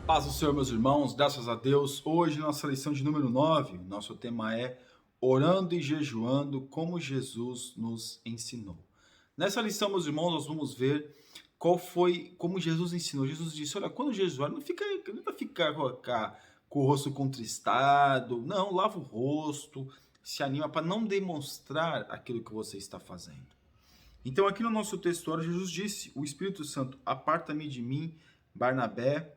Paz do Senhor, meus irmãos, graças a Deus. Hoje, nossa lição de número 9, nosso tema é Orando e Jejuando, como Jesus nos ensinou. Nessa lição, meus irmãos, nós vamos ver como Jesus ensinou. Jesus disse, olha, quando jejuar, não fica com o rosto contristado, não, lava o rosto, se anima para não demonstrar aquilo que você está fazendo. Então, aqui no nosso texto, Jesus disse, o Espírito Santo, aparta-me de mim, Barnabé,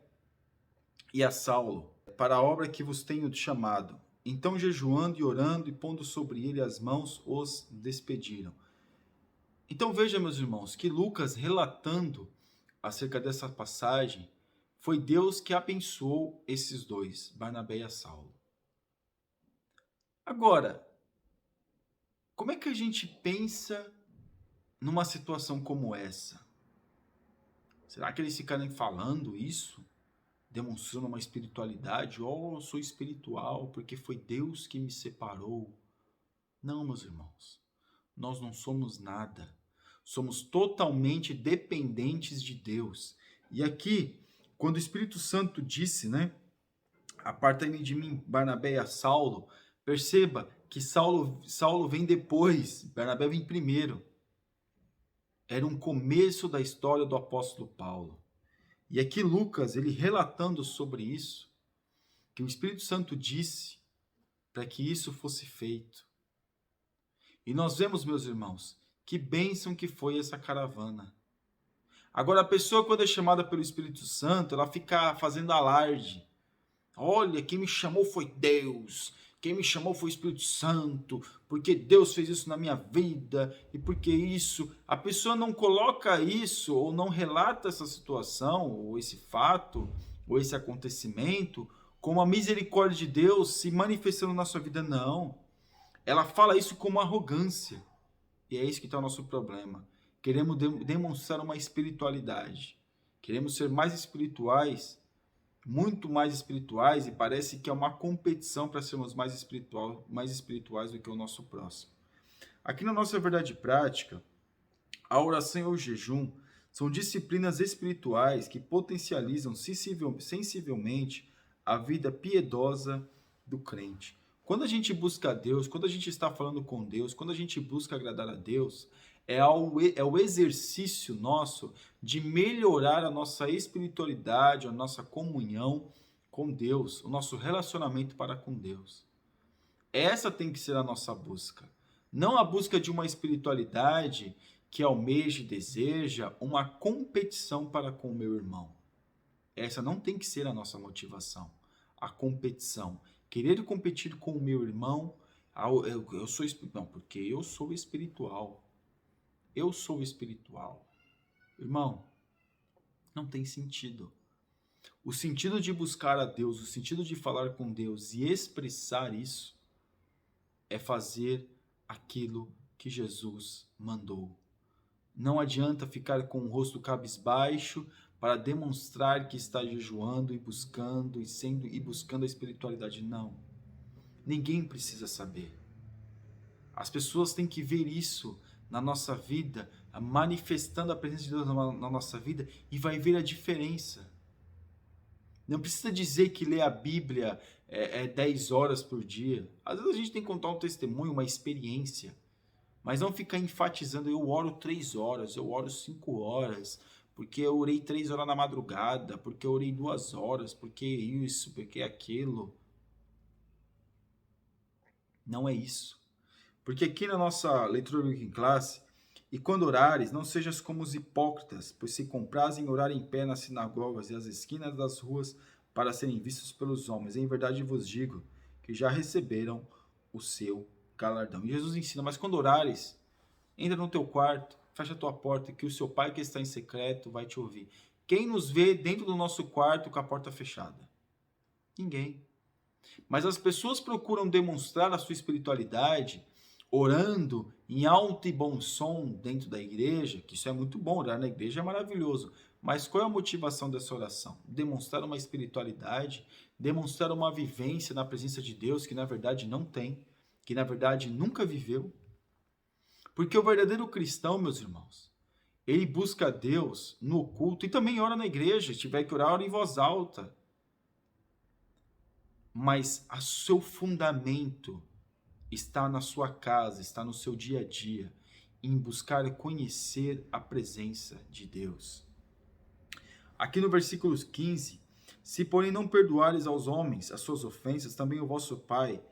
e a Saulo, para a obra que vos tenho chamado. Então, jejuando e orando e pondo sobre ele as mãos, os despediram. Então, veja, meus irmãos, que Lucas, relatando acerca dessa passagem, foi Deus que abençoou esses dois, Barnabé e a Saulo. Agora, como é que a gente pensa numa situação como essa? Será que eles ficaram falando isso? Demonstrando uma espiritualidade, eu sou espiritual porque foi Deus que me separou. Não, meus irmãos, nós não somos nada. Somos totalmente dependentes de Deus. E aqui, quando o Espírito Santo disse, aparta-me de mim, Barnabé e a Saulo, perceba que Saulo vem depois, Barnabé vem primeiro. Era um começo da história do apóstolo Paulo. E aqui Lucas, ele relatando sobre isso, que o Espírito Santo disse para que isso fosse feito. E nós vemos, meus irmãos, que bênção que foi essa caravana. Agora, a pessoa, quando é chamada pelo Espírito Santo, ela fica fazendo alarde. Olha, quem me chamou foi Deus. Quem me chamou foi o Espírito Santo, porque Deus fez isso na minha vida, e porque isso... A pessoa não coloca isso, ou não relata essa situação, ou esse fato, ou esse acontecimento, como a misericórdia de Deus se manifestando na sua vida, não. Ela fala isso como arrogância, e é isso que está o nosso problema. Queremos demonstrar uma espiritualidade, queremos ser mais espirituais, muito mais espirituais, e parece que é uma competição para sermos mais espirituais do que o nosso próximo. Aqui na nossa verdade prática, a oração e o jejum são disciplinas espirituais que potencializam sensivelmente a vida piedosa do crente. Quando a gente busca a Deus, quando a gente está falando com Deus, quando a gente busca agradar a Deus, é o exercício nosso de melhorar a nossa espiritualidade, a nossa comunhão com Deus, o nosso relacionamento para com Deus. Essa tem que ser a nossa busca. Não a busca de uma espiritualidade que almeja e deseja uma competição para com o meu irmão. Essa não tem que ser a nossa motivação. A competição. Querer competir com o meu irmão, eu sou espiritual. Não, porque eu sou espiritual. Eu sou espiritual. Irmão, não tem sentido. O sentido de buscar a Deus, o sentido de falar com Deus e expressar isso é fazer aquilo que Jesus mandou. Não adianta ficar com o rosto cabisbaixo para demonstrar que está jejuando e buscando buscando a espiritualidade. Não. Ninguém precisa saber. As pessoas têm que ver isso na nossa vida, manifestando a presença de Deus na nossa vida, e vai ver a diferença. Não precisa dizer que ler a Bíblia é 10 horas por dia. Às vezes a gente tem que contar um testemunho, uma experiência, mas não ficar enfatizando, eu oro 3 horas, eu oro 5 horas, porque eu orei 3 horas na madrugada, porque eu orei 2 horas, porque isso, porque aquilo. Não é isso. Porque aqui na nossa leitura bíblica em classe, e quando orares, não sejas como os hipócritas, pois se comprazem orar em pé nas sinagogas e às esquinas das ruas para serem vistos pelos homens. Em verdade vos digo que já receberam o seu galardão. E Jesus ensina, mas quando orares, entra no teu quarto, fecha a tua porta, que o seu pai que está em secreto vai te ouvir. Quem nos vê dentro do nosso quarto com a porta fechada? Ninguém. Mas as pessoas procuram demonstrar a sua espiritualidade orando em alto e bom som dentro da igreja, que isso é muito bom, orar na igreja é maravilhoso. Mas qual é a motivação dessa oração? Demonstrar uma espiritualidade, demonstrar uma vivência na presença de Deus que na verdade não tem, que na verdade nunca viveu. Porque o verdadeiro cristão, meus irmãos, ele busca a Deus no oculto e também ora na igreja, se tiver que orar, ora em voz alta. mas o seu fundamento está na sua casa, está no seu dia a dia, em buscar conhecer a presença de Deus. Aqui no versículo 15, se porém não perdoares aos homens as suas ofensas, também o vosso Pai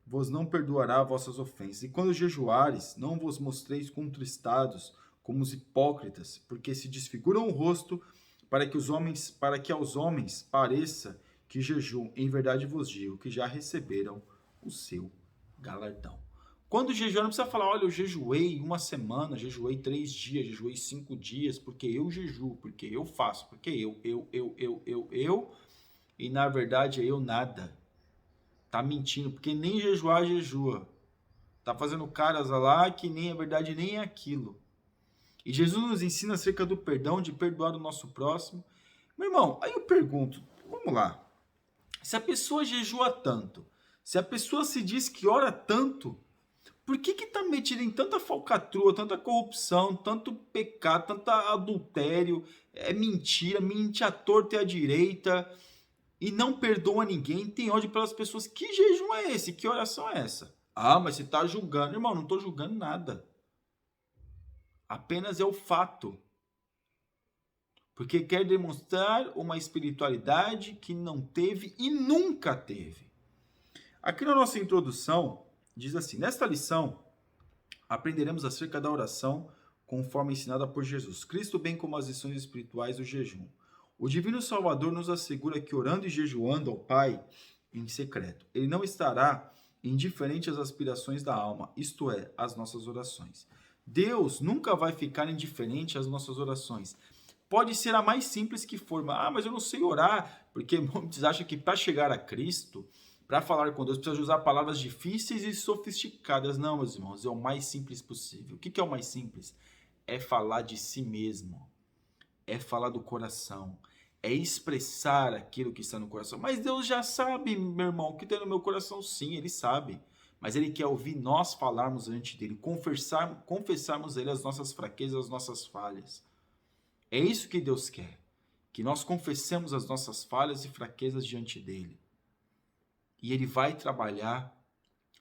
vos não perdoará vossas ofensas. E quando jejuares, não vos mostreis contristados como os hipócritas, porque se desfiguram o rosto para que aos homens pareça que jejuam. Em verdade vos digo que já receberam o seu galardão. Quando jejuar, não precisa falar, olha, eu jejuei uma semana, jejuei 3 dias, jejuei 5 dias, porque eu jejuo, porque eu faço, porque eu, e na verdade é eu nada. Tá mentindo, porque nem jejuar jejua. Tá fazendo caras lá que nem é verdade, nem é aquilo. E Jesus nos ensina acerca do perdão, de perdoar o nosso próximo. Meu irmão, aí eu pergunto, vamos lá. Se a pessoa jejua tanto, se a pessoa se diz que ora tanto, por que que tá metido em tanta falcatrua, tanta corrupção, tanto pecado, tanto adultério, mentira, mente à torta e à direita, e não perdoa ninguém, tem ódio pelas pessoas? Que jejum é esse? Que oração é essa? Ah, mas você tá julgando. Irmão, não tô julgando nada. Apenas é o fato. Porque quer demonstrar uma espiritualidade que não teve e nunca teve. Aqui na nossa introdução, diz assim: nesta lição, aprenderemos acerca da oração conforme ensinada por Jesus Cristo, bem como as lições espirituais do jejum. O Divino Salvador nos assegura que orando e jejuando ao Pai em secreto, Ele não estará indiferente às aspirações da alma, isto é, às nossas orações. Deus nunca vai ficar indiferente às nossas orações. Pode ser a mais simples que for, mas eu não sei orar, porque muitos acham que para chegar a Cristo, para falar com Deus, precisa usar palavras difíceis e sofisticadas. Não, meus irmãos, é o mais simples possível. O que é o mais simples? É falar de si mesmo, é falar do coração, é expressar aquilo que está no coração. Mas Deus já sabe, meu irmão, o que tem no meu coração, sim, Ele sabe. Mas Ele quer ouvir nós falarmos diante dEle, confessarmos a Ele as nossas fraquezas, as nossas falhas. É isso que Deus quer, que nós confessemos as nossas falhas e fraquezas diante dEle. E Ele vai trabalhar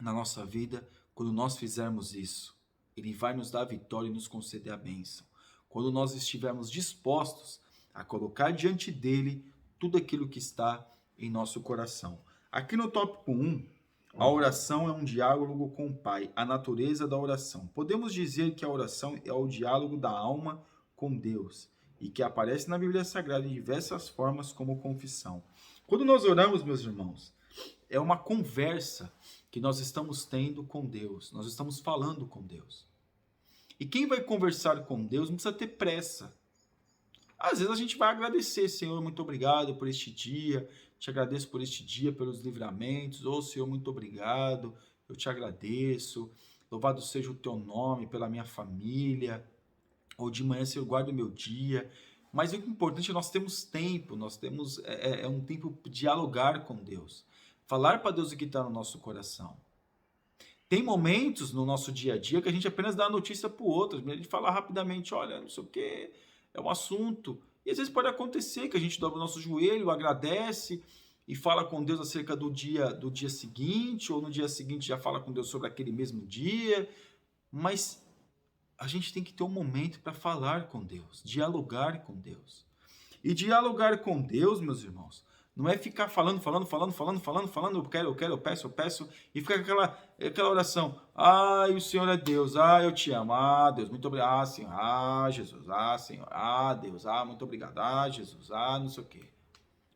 na nossa vida quando nós fizermos isso. Ele vai nos dar a vitória e nos conceder a bênção. Quando nós estivermos dispostos a colocar diante dele tudo aquilo que está em nosso coração. Aqui no tópico 1, a oração é um diálogo com o Pai, a natureza da oração. Podemos dizer que a oração é o diálogo da alma com Deus e que aparece na Bíblia Sagrada em diversas formas como confissão. Quando nós oramos, meus irmãos, é uma conversa que nós estamos tendo com Deus. Nós estamos falando com Deus. E quem vai conversar com Deus não precisa ter pressa. Às vezes a gente vai agradecer, Senhor, muito obrigado por este dia. Te agradeço por este dia, pelos livramentos. Ô, Senhor, muito obrigado. Eu te agradeço. Louvado seja o teu nome pela minha família. Ou de manhã, Senhor, guarda o meu dia. Mas o importante é nós temos tempo. Nós temos um tempo de dialogar com Deus. Falar para Deus o que está no nosso coração. Tem momentos no nosso dia a dia que a gente apenas dá a notícia para o outro. A gente fala rapidamente, olha, não sei o que, é um assunto. E às vezes pode acontecer que a gente dobra o nosso joelho, agradece e fala com Deus acerca do dia seguinte, ou no dia seguinte já fala com Deus sobre aquele mesmo dia. Mas a gente tem que ter um momento para falar com Deus, dialogar com Deus. E dialogar com Deus, meus irmãos, não é ficar falando, eu peço, e ficar aquela oração. O Senhor é Deus, eu te amo, Deus, muito obrigado, Senhor, Jesus, Senhor, Deus, muito obrigado, Jesus, não sei o quê.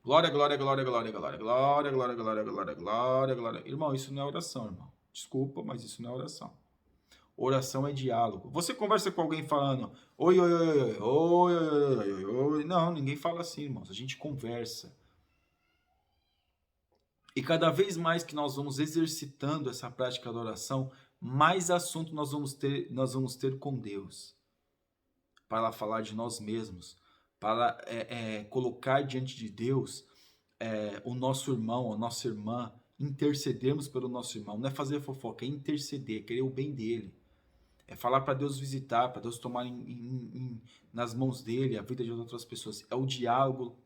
Glória, glória, glória, glória, glória, glória, glória, glória, glória, glória, glória. Irmão, isso não é oração, irmão. Desculpa, mas isso não é oração. Oração é diálogo. Você conversa com alguém falando oi, oi, oi, oi, oi, oi, oi, oi. Não, ninguém fala assim, irmãos. A gente conversa. E cada vez mais que nós vamos exercitando essa prática da oração, mais assunto nós vamos ter com Deus. Para falar de nós mesmos. Para colocar diante de Deus o nosso irmão, a nossa irmã. Intercedermos pelo nosso irmão. Não é fazer fofoca, é interceder, querer o bem dele. É falar para Deus visitar, para Deus tomar nas mãos dele a vida de outras pessoas. É o diálogo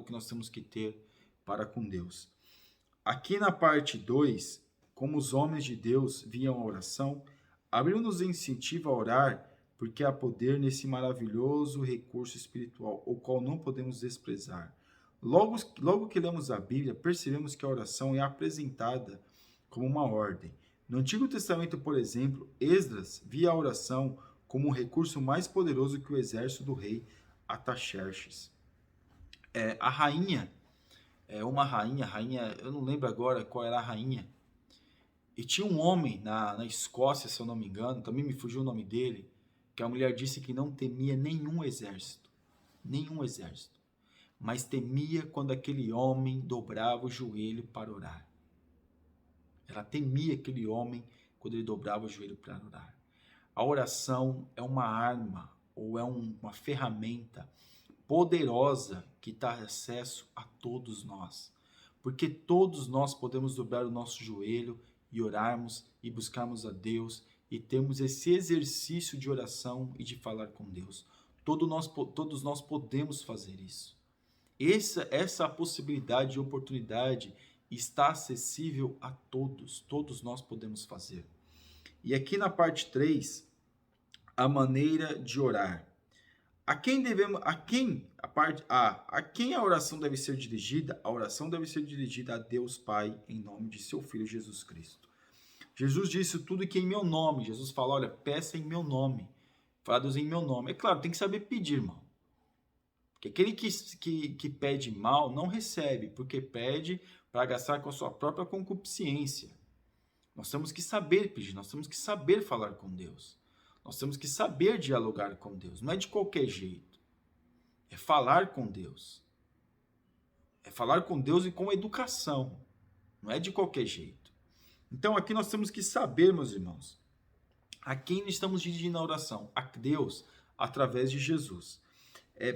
que nós temos que ter para com Deus. aqui na parte 2, como os homens de Deus viam a oração, abriu-nos incentivo a orar, porque há poder nesse maravilhoso recurso espiritual, o qual não podemos desprezar. Logo que lemos a Bíblia, percebemos que a oração é apresentada como uma ordem. No Antigo Testamento, por exemplo, Esdras via a oração como um recurso mais poderoso que o exército do rei Ataxerxes. A rainha, uma rainha, eu não lembro agora qual era a rainha, e tinha um homem na Escócia, se eu não me engano, também me fugiu o nome dele, que a mulher disse que não temia nenhum exército, mas temia quando aquele homem dobrava o joelho para orar. Ela temia aquele homem quando ele dobrava o joelho para orar. A oração é uma arma ou é uma ferramenta poderosa que dá acesso a todos nós. Porque todos nós podemos dobrar o nosso joelho e orarmos e buscarmos a Deus e termos esse exercício de oração e de falar com Deus. Todos nós podemos fazer isso. Essa possibilidade e oportunidade está acessível a todos nós podemos fazer. E aqui na parte 3, a maneira de orar. A quem a oração deve ser dirigida? A oração deve ser dirigida a Deus Pai, em nome de seu Filho Jesus Cristo. Jesus disse tudo que em meu nome. Jesus fala, olha, peça em meu nome. Fala a Deus em meu nome. É claro, tem que saber pedir, irmão. Porque aquele que pede mal não recebe, porque pede para gastar com a sua própria concupiscência. Nós temos que saber pedir, nós temos que saber falar com Deus. Nós temos que saber dialogar com Deus. Não é de qualquer jeito. É falar com Deus. É falar com Deus e com educação. Não é de qualquer jeito. Então aqui nós temos que saber, meus irmãos, a quem estamos dirigindo a oração? A Deus, através de Jesus.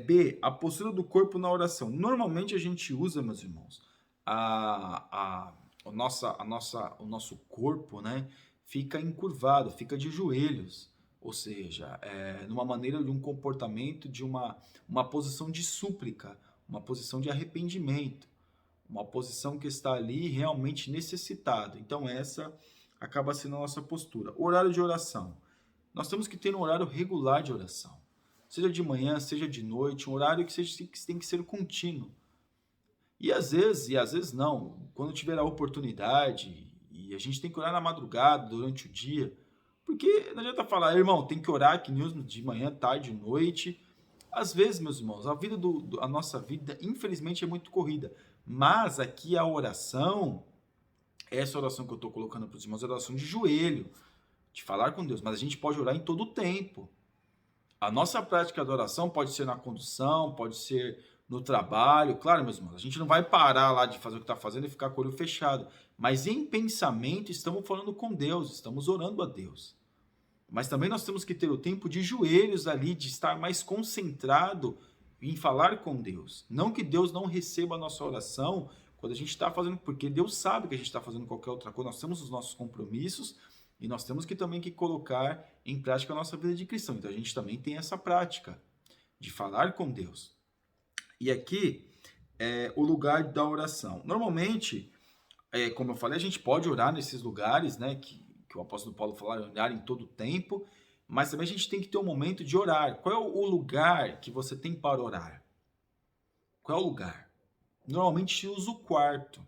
B, a postura do corpo na oração. Normalmente a gente usa, meus irmãos, o nosso corpo, né, fica encurvado, fica de joelhos. Ou seja, numa maneira de um comportamento, de uma posição de súplica, uma posição de arrependimento, uma posição que está ali realmente necessitado. Então essa acaba sendo a nossa postura. Horário de oração. Nós temos que ter um horário regular de oração. Seja de manhã, seja de noite, um horário que tem que ser contínuo. E às vezes não. Quando tiver a oportunidade, e a gente tem que orar na madrugada, durante o dia, porque não adianta falar, irmão, tem que orar que de manhã, tarde, noite. Às vezes, meus irmãos, a nossa vida, infelizmente, é muito corrida. Mas aqui a oração, essa oração que eu estou colocando para os irmãos, é a oração de joelho, de falar com Deus. Mas a gente pode orar em todo o tempo. A nossa prática de oração pode ser na condução, pode ser no trabalho. Claro, meus irmãos, a gente não vai parar lá de fazer o que está fazendo e ficar com o olho fechado. Mas em pensamento, estamos falando com Deus, estamos orando a Deus. Mas também nós temos que ter o tempo de joelhos ali, de estar mais concentrado em falar com Deus. Não que Deus não receba a nossa oração quando a gente está fazendo, porque Deus sabe que a gente está fazendo qualquer outra coisa. Nós temos os nossos compromissos e nós temos que também colocar em prática a nossa vida de cristão. Então a gente também tem essa prática de falar com Deus. E aqui é o lugar da oração. Normalmente, como eu falei, a gente pode orar nesses lugares, né, que o apóstolo Paulo fala, orar em todo tempo, mas também a gente tem que ter um momento de orar. Qual é o lugar que você tem para orar? Qual é o lugar? Normalmente se usa o quarto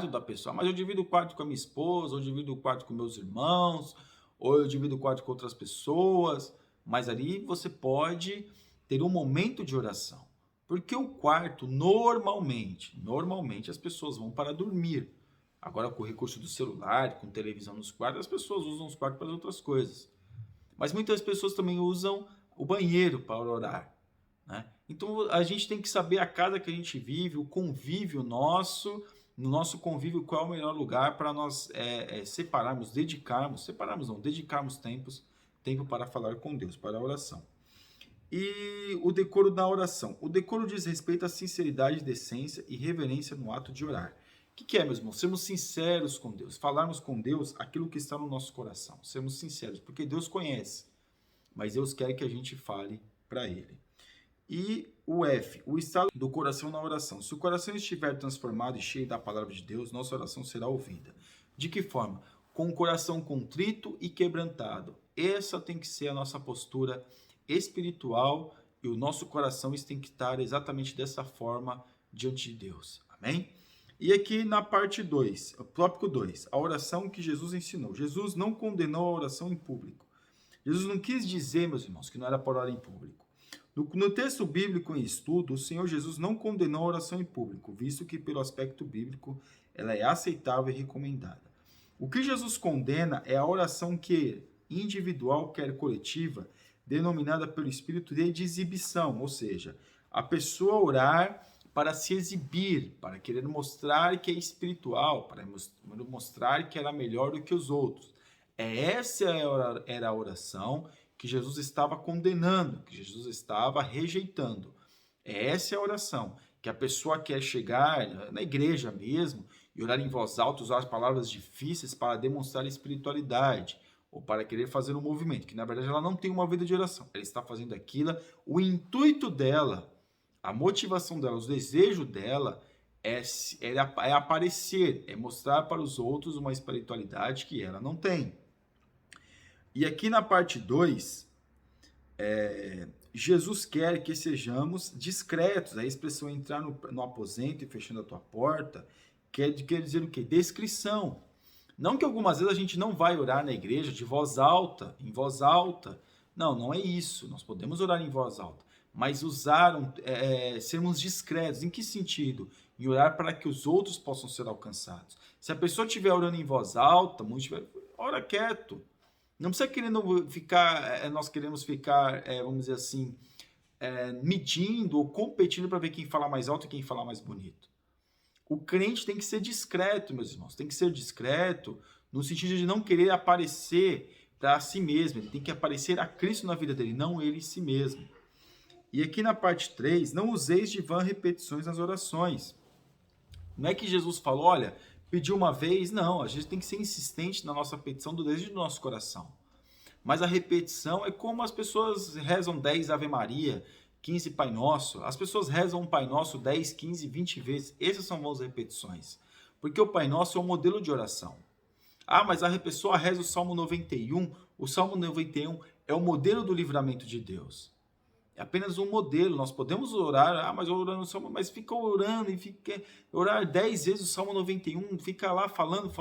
da pessoa, mas eu divido o quarto com a minha esposa, ou eu divido o quarto com meus irmãos, ou eu divido o quarto com outras pessoas, mas ali você pode ter um momento de oração, porque o quarto, normalmente as pessoas vão para dormir. Agora, com o recurso do celular, com televisão nos quartos, as pessoas usam os quartos para outras coisas. Mas muitas pessoas também usam o banheiro para orar, né? Então, a gente tem que saber a casa que a gente vive, o convívio nosso, no nosso convívio, qual é o melhor lugar para nós dedicarmos tempo para falar com Deus, para a oração. E o decoro da oração. O decoro diz respeito à sinceridade, decência e reverência no ato de orar. O que é, meus irmãos? Sermos sinceros com Deus. Falarmos com Deus aquilo que está no nosso coração. Sermos sinceros, porque Deus conhece. Mas Deus quer que a gente fale para Ele. E o F, o estado do coração na oração. Se o coração estiver transformado e cheio da palavra de Deus, nossa oração será ouvida. De que forma? Com o coração contrito e quebrantado. Essa tem que ser a nossa postura espiritual e o nosso coração tem que estar exatamente dessa forma diante de Deus. Amém? E aqui na parte 2, o tópico 2, a oração que Jesus ensinou. Jesus não condenou a oração em público. Jesus não quis dizer, meus irmãos, que não era para orar em público. No texto bíblico em estudo, o Senhor Jesus não condenou a oração em público, visto que, pelo aspecto bíblico, ela é aceitável e recomendada. O que Jesus condena é a oração individual, quer coletiva, denominada pelo Espírito de exibição, ou seja, a pessoa orar para se exibir, para querer mostrar que é espiritual, para mostrar que era melhor do que os outros. Essa era a oração que Jesus estava condenando, que Jesus estava rejeitando. Essa é a oração, que a pessoa quer chegar na igreja mesmo e orar em voz alta, usar as palavras difíceis para demonstrar espiritualidade ou para querer fazer um movimento, que na verdade ela não tem uma vida de oração. Ela está fazendo aquilo, o intuito dela, a motivação dela, o desejo dela é aparecer, é mostrar para os outros uma espiritualidade que ela não tem. E aqui na parte 2, Jesus quer que sejamos discretos. A expressão entrar no aposento e fechando a tua porta quer dizer o quê? Descrição. Não que algumas vezes a gente não vai orar na igreja de voz alta, em voz alta. Não, não é isso. Nós podemos orar em voz alta. Mas sermos discretos. Em que sentido? Em orar para que os outros possam ser alcançados. Se a pessoa estiver orando em voz alta, ora quieto. Não precisa nós queremos ficar, vamos dizer assim, medindo ou competindo para ver quem fala mais alto e quem fala mais bonito. O crente tem que ser discreto, meus irmãos. Tem que ser discreto no sentido de não querer aparecer para si mesmo. Ele tem que aparecer a Cristo na vida dele, não ele em si mesmo. E aqui na parte 3, não useis de vã repetições nas orações. Não é que Jesus falou, olha, pediu uma vez, não. A gente tem que ser insistente na nossa petição do desejo do nosso coração. Mas a repetição é como as pessoas rezam 10 Ave Maria, 15 Pai Nosso. As pessoas rezam um Pai Nosso 10, 15, 20 vezes. Essas são as repetições. Porque o Pai Nosso é um modelo de oração. Ah, mas a pessoa reza o Salmo 91. O Salmo 91 é o modelo do livramento de Deus. É apenas um modelo. Nós podemos orar, mas eu orando o Salmo, mas fica orando e fica orar 10 vezes o Salmo 91, fica lá falando.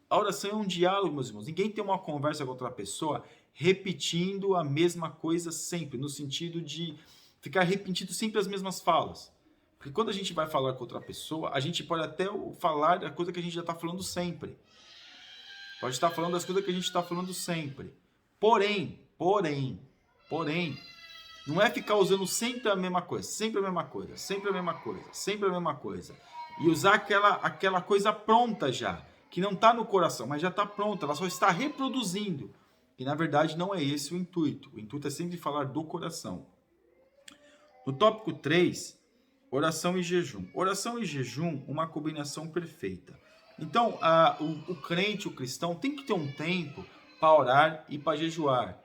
A oração é um diálogo, meus irmãos. Ninguém tem uma conversa com outra pessoa repetindo a mesma coisa sempre, no sentido de ficar repetindo sempre as mesmas falas. Porque quando a gente vai falar com outra pessoa, a gente pode até falar da coisa que a gente já está falando sempre. Pode estar falando das coisas que a gente está falando sempre. Porém, não é ficar usando sempre a mesma coisa, sempre a mesma coisa, sempre a mesma coisa, sempre a mesma coisa. E usar aquela coisa pronta já, que não está no coração, mas já está pronta, ela só está reproduzindo. E na verdade não é esse o intuito. O intuito é sempre falar do coração. No tópico 3, oração e jejum. Oração e jejum, uma combinação perfeita. Então, o crente, o cristão, tem que ter um tempo para orar e para jejuar.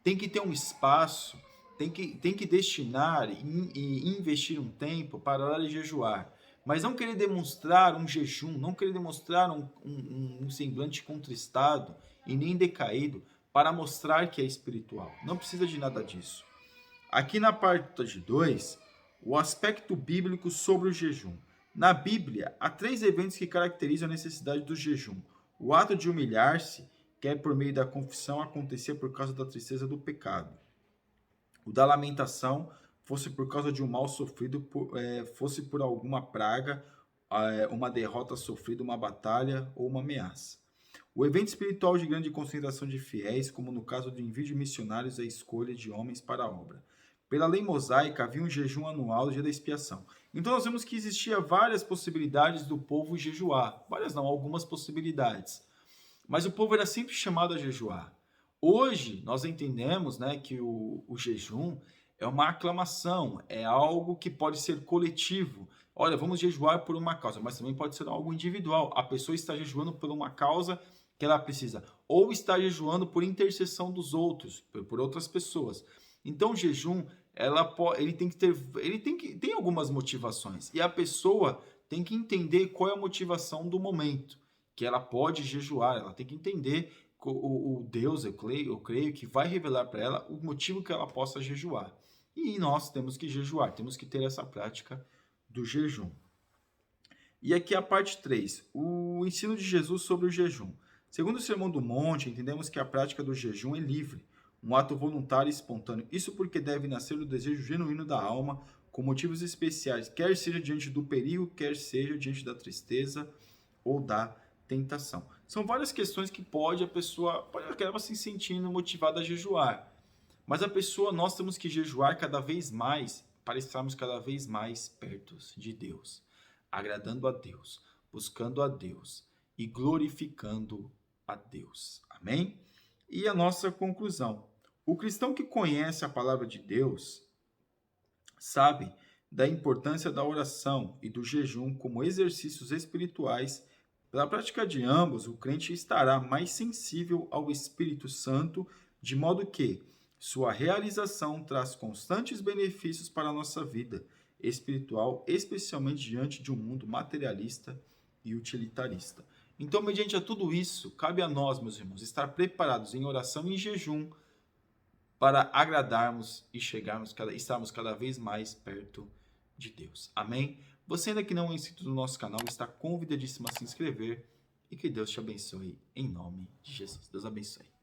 Tem que ter um espaço, tem que destinar e investir um tempo para orar e jejuar. Mas não querer demonstrar um jejum, não querer demonstrar um semblante contristado e nem decaído para mostrar que é espiritual. Não precisa de nada disso. Aqui na parte 2, o aspecto bíblico sobre o jejum. Na Bíblia, há 3 eventos que caracterizam a necessidade do jejum. O ato de humilhar-se, que é por meio da confissão, acontecer por causa da tristeza do pecado. O da lamentação, fosse por causa de um mal sofrido, fosse por alguma praga, uma derrota sofrida, uma batalha ou uma ameaça. O evento espiritual de grande concentração de fiéis, como no caso do envio de missionários e a escolha de homens para a obra. Pela lei mosaica, havia um jejum anual, o dia da expiação. Então nós vemos que existia várias possibilidades do povo jejuar. Várias não, algumas possibilidades. Mas o povo era sempre chamado a jejuar. Hoje, nós entendemos, né, que o jejum é uma aclamação, é algo que pode ser coletivo. Olha, vamos jejuar por uma causa, mas também pode ser algo individual. A pessoa está jejuando por uma causa que ela precisa, ou está jejuando por intercessão dos outros, por outras pessoas. Então, o jejum ele tem que ter, tem algumas motivações e a pessoa tem que entender qual é a motivação do momento, que ela pode jejuar, ela tem que entender o Deus, eu creio que vai revelar para ela o motivo que ela possa jejuar. E nós temos que jejuar, temos que ter essa prática do jejum. E aqui a parte 3, o ensino de Jesus sobre o jejum. Segundo o Sermão do Monte, entendemos que a prática do jejum é livre, um ato voluntário e espontâneo. Isso porque deve nascer do desejo genuíno da alma, com motivos especiais, quer seja diante do perigo, quer seja diante da tristeza ou da tentação. São várias questões que a pessoa acaba se sentindo motivada a jejuar. Mas nós temos que jejuar cada vez mais para estarmos cada vez mais perto de Deus, agradando a Deus, buscando a Deus e glorificando a Deus. Amém? E a nossa conclusão. O cristão que conhece a palavra de Deus sabe da importância da oração e do jejum como exercícios espirituais. Pela prática de ambos, o crente estará mais sensível ao Espírito Santo, de modo que sua realização traz constantes benefícios para a nossa vida espiritual, especialmente diante de um mundo materialista e utilitarista. Então, mediante a tudo isso, cabe a nós, meus irmãos, estar preparados em oração e em jejum para agradarmos e estarmos cada vez mais perto de Deus. Amém? Você ainda que não é inscrito no nosso canal, está convidadíssimo a se inscrever e que Deus te abençoe em nome de Jesus. Deus abençoe.